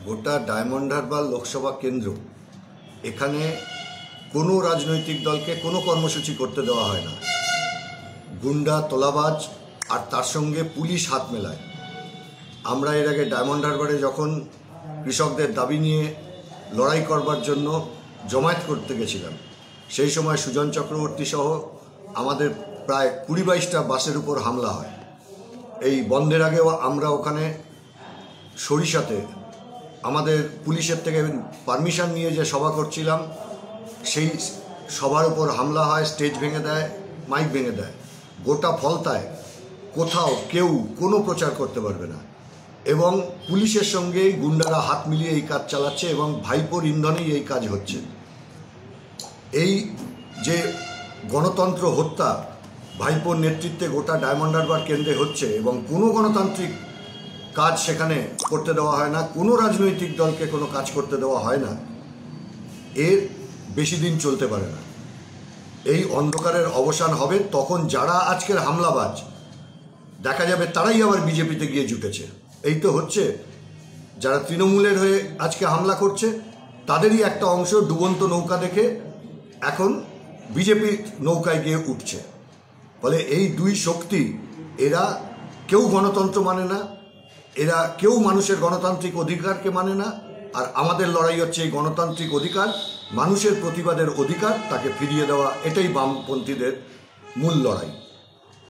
গোটা ডায়মন্ড হারবার লোকসভা কেন্দ্র এখানে কোনো রাজনৈতিক দলকে কোনো কর্মসূচি করতে দেওয়া হয় না। গুন্ডা তোলাবাজ আর তার সঙ্গে পুলিশ হাত মেলায়। আমরা এর আগে ডায়মন্ড হারবারে যখন কৃষকদের দাবি নিয়ে লড়াই করবার জন্য জমায়েত করতে গেছিলাম, সেই সময় সুজন চক্রবর্তী সহ আমাদের প্রায় 20-22টা বাসের উপর হামলা হয়। এই বন্ধের আগেও আমরা ওখানে সরিষাতে আমাদের পুলিশের থেকে পারমিশন নিয়ে যে সভা করছিলাম, সেই সভার উপর হামলা হয়, স্টেজ ভেঙে দেয়, মাইক ভেঙে দেয়। গোটা ফলতায় কোথাও কেউ কোনো প্রচার করতে পারবে না এবং পুলিশের সঙ্গে গুন্ডারা হাত মিলিয়ে এই কাজ চালাচ্ছে এবং ভাইপোর ইন্ধনেই এই কাজ হচ্ছে। এই যে গণতন্ত্র হত্যা ভাইপোর নেতৃত্বে গোটা ডায়মন্ড হারবার কেন্দ্রে হচ্ছে এবং কোনো গণতান্ত্রিক কাজ সেখানে করতে দেওয়া হয় না, কোনো রাজনৈতিক দলকে কোনো কাজ করতে দেওয়া হয় না, এর বেশি দিন চলতে পারে না। এই অন্ধকারের অবসান হবে তখন যারা আজকের হামলাবাজ দেখা যাবে তারাই আবার বিজেপিতে গিয়ে জুটেছে। এই তো হচ্ছে, যারা তৃণমূলের হয়ে আজকে হামলা করছে তাদেরই একটা অংশ ডুবন্ত নৌকা দেখে এখন বিজেপি নৌকায় গিয়ে উঠছে। ফলে এই দুই শক্তি, এরা কেউ গণতন্ত্র মানে না, এরা কেউ মানুষের গণতান্ত্রিক অধিকারকে মানে না। আর আমাদের লড়াই হচ্ছে এই গণতান্ত্রিক অধিকার, মানুষের প্রতিবাদের অধিকার, তাকে ফিরিয়ে দেওয়া। এটাই বামপন্থীদের মূল লড়াই।